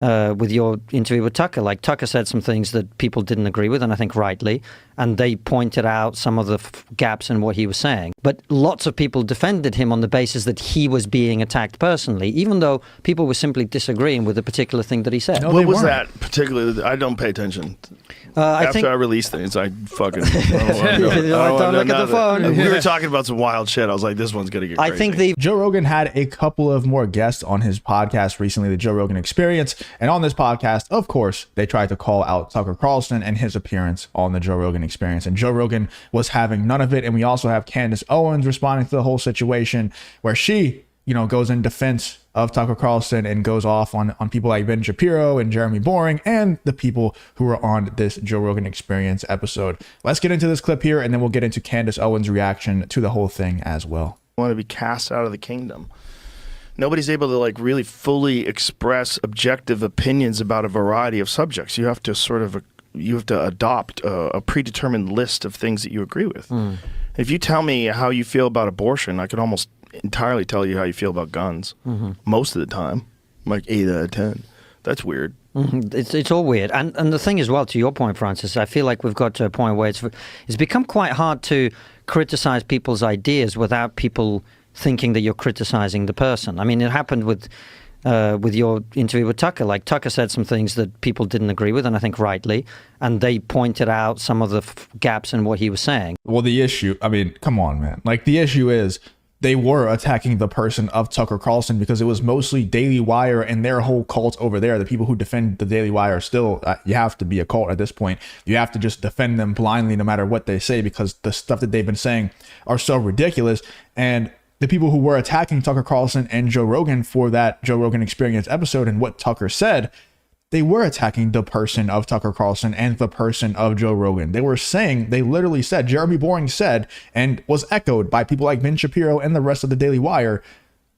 with your interview with Tucker. Like, Tucker said some things that people didn't agree with, and I think rightly, and they pointed out some of the gaps in what he was saying. But lots of people defended him on the basis that he was being attacked personally, even though people were simply disagreeing with a particular thing that he said. No, what was that particularly? I don't pay attention. After I release things, I fucking don't look at the phone. We were talking about some wild shit. I was like, this one's gonna get crazy. I think Joe Rogan had a couple of more guests on his podcast recently, the Joe Rogan Experience. And on this podcast, of course, they tried to call out Tucker Carlson and his appearance on the Joe Rogan Experience. And Joe Rogan was having none of it. And we also have Candace Owens responding to the whole situation where she, goes in defense of Tucker Carlson and goes off on people like Ben Shapiro and Jeremy Boring and the people who were on this Joe Rogan Experience episode. Let's get into this clip here, and then we'll get into Candace Owens' reaction to the whole thing as well. Want to be cast out of the kingdom. Nobody's able to really fully express objective opinions about a variety of subjects. You have to adopt a predetermined list of things that you agree with. If you tell me how you feel about abortion, I could almost entirely tell you how you feel about guns. Most of the time, like 8 out of 10. That's weird. It's all weird. And the thing as well, to your point, Francis, I feel like we've got to a point where it's become quite hard to criticize people's ideas without people thinking that you're criticizing the person. I mean, it happened with your interview with Tucker. Like, Tucker said some things that people didn't agree with, and I think rightly, and they pointed out some of the gaps in what he was saying. Well, the issue, I mean, come on, man. Like, the issue is they were attacking the person of Tucker Carlson because it was mostly Daily Wire and their whole cult over there. The people who defend the Daily Wire still, you have to be a cult at this point. You have to just defend them blindly no matter what they say, because the stuff that they've been saying are so ridiculous. And the people who were attacking Tucker Carlson and Joe Rogan for that Joe Rogan Experience episode and what Tucker said, they were attacking the person of Tucker Carlson and the person of Joe Rogan. They literally said, Jeremy Boring said, and was echoed by people like Ben Shapiro and the rest of the Daily Wire,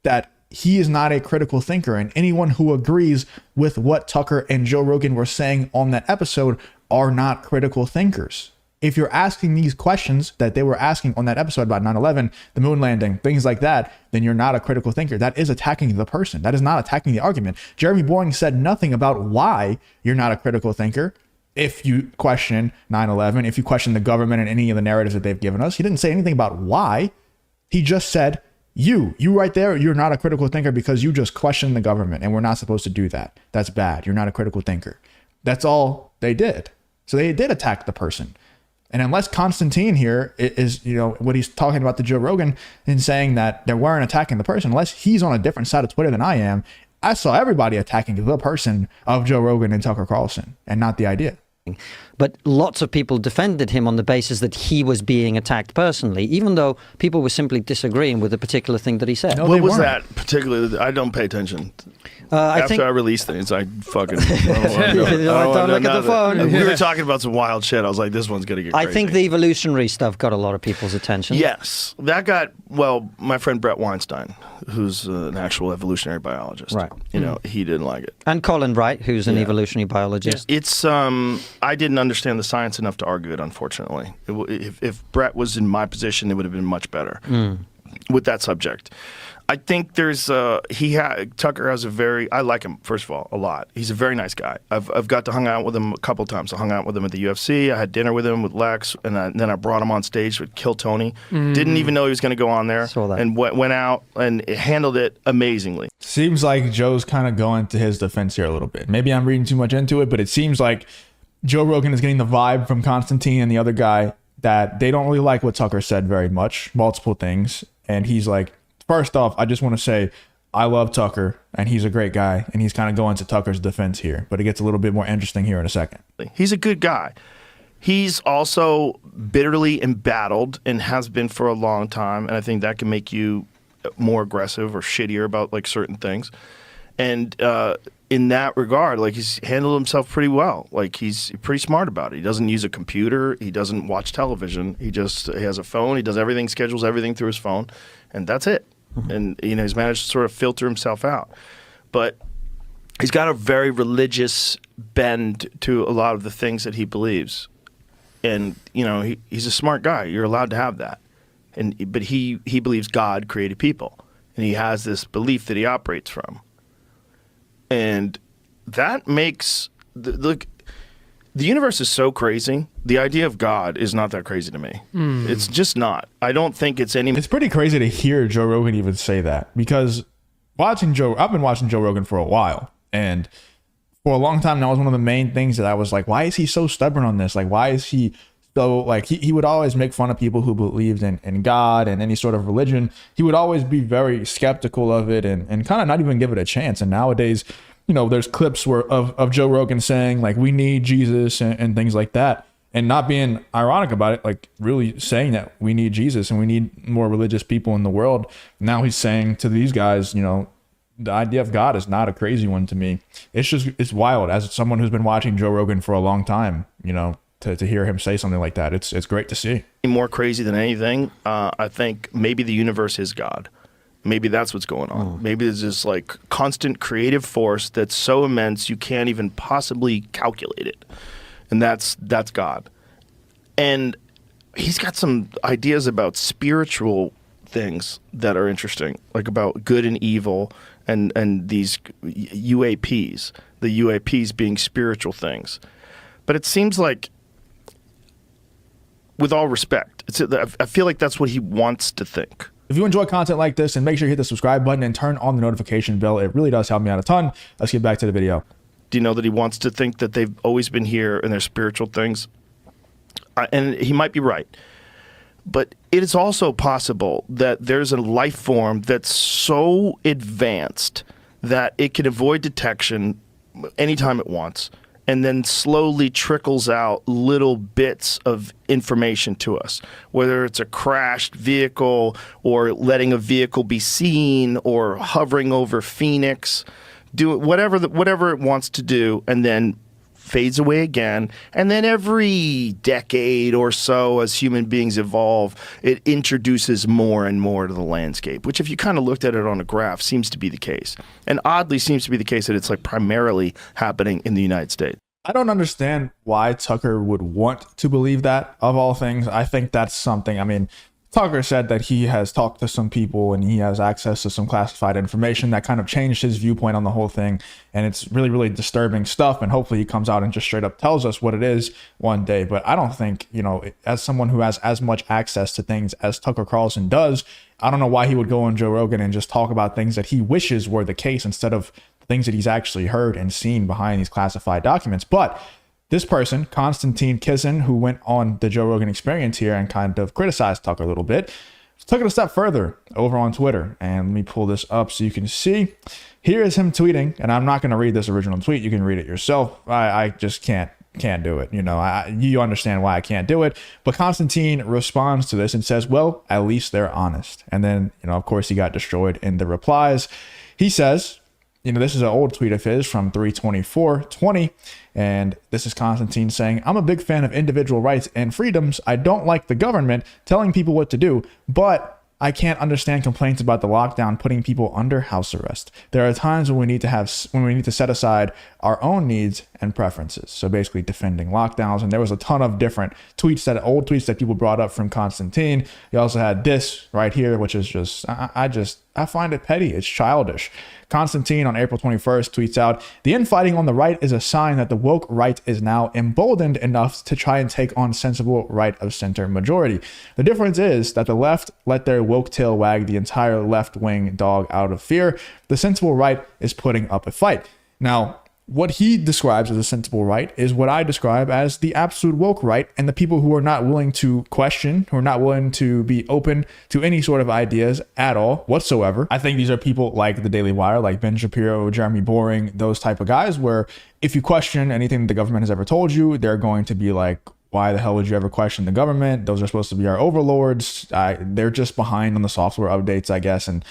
that he is not a critical thinker. And anyone who agrees with what Tucker and Joe Rogan were saying on that episode are not critical thinkers. If you're asking these questions that they were asking on that episode about 9/11, the moon landing, things like that, then you're not a critical thinker. That is attacking the person. That is not attacking the argument. Jeremy Boring said nothing about why you're not a critical thinker. If you question 9/11, if you question the government and any of the narratives that they've given us, he didn't say anything about why. He just said, you right there, you're not a critical thinker because you just question the government, and we're not supposed to do that. That's bad. You're not a critical thinker. That's all they did. So they did attack the person. And unless Constantine here is, what he's talking about to Joe Rogan and saying that they weren't attacking the person, unless he's on a different side of Twitter than I am, I saw everybody attacking the person of Joe Rogan and Tucker Carlson and not the idea. But lots of people defended him on the basis that he was being attacked personally, even though people were simply disagreeing with a particular thing that he said. No, what was that particularly? I don't pay attention. After I release things, I fucking don't look at the phone. We were talking about some wild shit. I was like, this one's gonna get crazy. I think the evolutionary stuff got a lot of people's attention. Yes, that got my friend Brett Weinstein, who's an actual evolutionary biologist. Right. He didn't like it. And Colin Wright, who's an evolutionary biologist. It's I didn't understand the science enough to argue it. Unfortunately, if Brett was in my position, it would have been much better with that subject. I think there's Tucker has I like him, first of all, a lot. He's a very nice guy. I've got to hang out with him a couple times. I hung out with him at the UFC. I had dinner with him with Lex, and then I brought him on stage with Kill Tony. Didn't even know he was going to go on there. Saw that. And went out and handled it amazingly. Seems like Joe's kind of going to his defense here a little bit. Maybe I'm reading too much into it, but it seems like Joe Rogan is getting the vibe from Constantine and the other guy that they don't really like what Tucker said very much, multiple things. And he's like, first off, I just want to say I love Tucker and he's a great guy, and he's kind of going to Tucker's defense here, but it gets a little bit more interesting here in a second. He's a good guy. He's also bitterly embattled and has been for a long time, and I think that can make you more aggressive or shittier about certain things. And in that regard, he's handled himself pretty well. He's pretty smart about it. He doesn't use a computer. He doesn't watch television. He has a phone. He does everything, schedules everything through his phone, and that's it. And he's managed to sort of filter himself out. But he's got a very religious bend to a lot of the things that he believes. And he's a smart guy. You're allowed to have that. But he believes God created people, and he has this belief that he operates from. And that makes look. The universe is so crazy. The idea of God is not that crazy to me. It's just not. I don't think it's any. It's pretty crazy to hear Joe Rogan even say that, because I've been watching Joe Rogan for a while, and for a long time that was one of the main things that I was like, why is he so stubborn on this? Like, why is he so, like, he would always make fun of people who believed in God and any sort of religion. He would always be very skeptical of it and kind of not even give it a chance. And nowadays, you know, there's clips of Joe Rogan saying, like, we need Jesus and things like that, and not being ironic about it, like really saying that we need Jesus and we need more religious people in the world. Now he's saying to these guys, you know, the idea of God is not a crazy one to me. It's wild. As someone who's been watching Joe Rogan for a long time, you know, to hear him say something like that, it's great to see. More crazy than anything, I think maybe the universe is God. Maybe that's what's going on. Maybe there's this like constant creative force that's so immense you can't even possibly calculate it. And that's God. And he's got some ideas about spiritual things that are interesting, like about good and evil and these UAPs, the UAPs being spiritual things. But it seems like, with all respect, I feel like that's what he wants to think. If you enjoy content like this, then make sure you hit the subscribe button and turn on the notification bell. It really does help me out a ton. Let's get back to the video. Do you know that he wants to think that they've always been here and they're spiritual things? And he might be right. But it is also possible that there's a life form that's so advanced that it can avoid detection anytime it wants, and then slowly trickles out little bits of information to us, whether it's a crashed vehicle or letting a vehicle be seen or hovering over Phoenix, do whatever it wants to do, and then fades away again. And then every decade or so, as human beings evolve, it introduces more and more to the landscape, which, if you kind of looked at it on a graph, seems to be the case. And oddly seems to be the case that it's like primarily happening in the United States. I don't understand why Tucker would want to believe that, of all things. I think that's something, I mean, Tucker said that he has talked to some people and he has access to some classified information that kind of changed his viewpoint on the whole thing. And it's really, really disturbing stuff. And hopefully he comes out and just straight up tells us what it is one day. But I don't think, you know, as someone who has as much access to things as Tucker Carlson does, I don't know why he would go on Joe Rogan and just talk about things that he wishes were the case instead of things that he's actually heard and seen behind these classified documents. But this person, Konstantin Kisin, who went on the Joe Rogan Experience here and kind of criticized Tucker a little bit, took it a step further over on Twitter. And let me pull this up so you can see. Here is him tweeting, and I'm not going to read this original tweet. You can read it yourself. I just can't do it. You know, you understand why I can't do it. But Konstantin responds to this and says, well, at least they're honest. And then, you know, of course, he got destroyed in the replies. He says, you know, this is an old tweet of his from 3/24/20, and this is Konstantin saying, I'm a big fan of individual rights and freedoms. I don't like the government telling people what to do, but I can't understand complaints about the lockdown putting people under house arrest. There are times when we need to set aside our own needs and preferences. So basically defending lockdowns. And there was a ton of different tweets, old tweets that people brought up from Konstantin. He also had this right here, which is just, I find it petty. It's childish. Konstantin on April 21st tweets out, the infighting on the right is a sign that the woke right is now emboldened enough to try and take on sensible right of center majority. The difference is that the left let their woke tail wag the entire left-wing dog out of fear. The sensible right is putting up a fight. Now, what he describes as a sensible right is what I describe as the absolute woke right, and the people who are not willing to question, who are not willing to be open to any sort of ideas at all whatsoever. I think these are people like the Daily Wire, like Ben Shapiro, Jeremy Boring, those type of guys, where if you question anything the government has ever told you, they're going to be like, why the hell would you ever question the government? Those are supposed to be our overlords. They're just behind on the software updates, I guess. And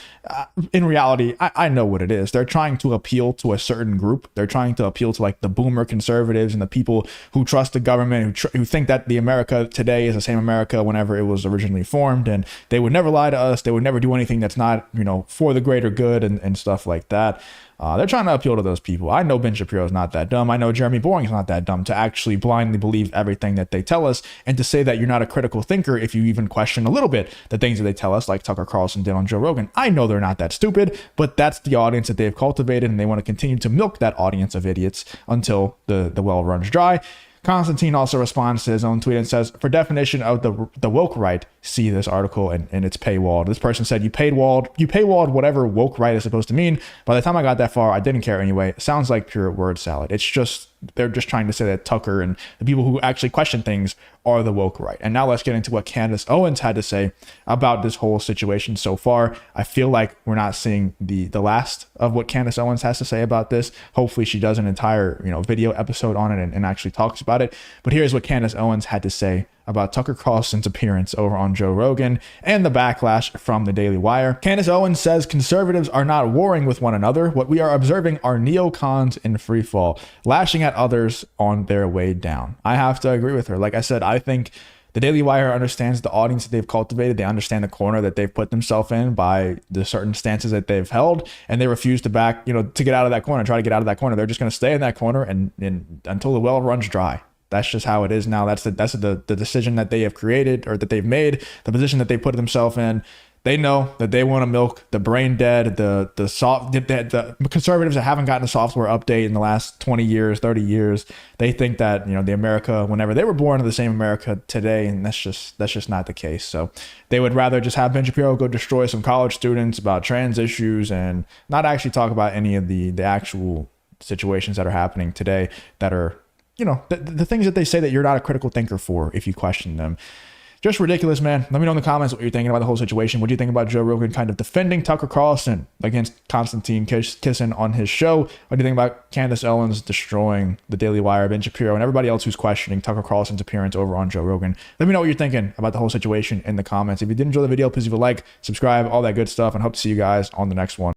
in reality, I know what it is. They're trying to appeal to a certain group. They're trying to appeal to like the boomer conservatives and the people who trust the government, who think that the America today is the same America whenever it was originally formed. And they would never lie to us. They would never do anything that's not, you know, for the greater good and stuff like that. They're trying to appeal to those people. I know Ben Shapiro's not that dumb. I know Jeremy Boring's not that dumb to actually blindly believe everything that they tell us, and to say that you're not a critical thinker if you even question a little bit the things that they tell us, like Tucker Carlson did on Joe Rogan. I know they're not that stupid, but that's the audience that they've cultivated, and they want to continue to milk that audience of idiots until the well runs dry. Constantine also responds to his own tweet and says, for definition of the woke right, see this article and it's paywalled. This person said, you paywalled whatever woke right is supposed to mean. By the time I got that far, I didn't care anyway. It sounds like pure word salad. It's just, they're just trying to say that Tucker and the people who actually question things are the woke right. And now let's get into what Candace Owens had to say about this whole situation so far. I feel like we're not seeing the last of what Candace Owens has to say about this. Hopefully she does an entire video episode on it and actually talks about it. But here's what Candace Owens had to say about Tucker Carlson's appearance over on Joe Rogan and the backlash from the Daily Wire. Candace Owens says conservatives are not warring with one another. What we are observing are neocons in free fall, lashing at others on their way down. I have to agree with her. Like I said, I think the Daily Wire understands the audience that they've cultivated. They understand the corner that they've put themselves in by the certain stances that they've held, and they refuse to back, to get out of that corner, try to get out of that corner. They're just going to stay in that corner and until the well runs dry. That's just how it is now. That's the decision that they have created, or that they've made, the position that they put themselves in. They know that they want to milk the brain dead, the conservatives that haven't gotten a software update in the last 20 years, 30 years. They think that, the America, whenever they were born, are the same America today. And that's just not the case. So they would rather just have Ben Shapiro go destroy some college students about trans issues and not actually talk about any of the actual situations that are happening today that are, the things that they say that you're not a critical thinker for if you question them. Just ridiculous, man. Let me know in the comments what you're thinking about the whole situation. What do you think about Joe Rogan kind of defending Tucker Carlson against Constantine kissing on his show? What do you think about Candace Owens destroying the Daily Wire, Ben Shapiro, and everybody else who's questioning Tucker Carlson's appearance over on Joe Rogan? Let me know what you're thinking about the whole situation in the comments. If you did enjoy the video, please leave a like, subscribe, all that good stuff, and hope to see you guys on the next one.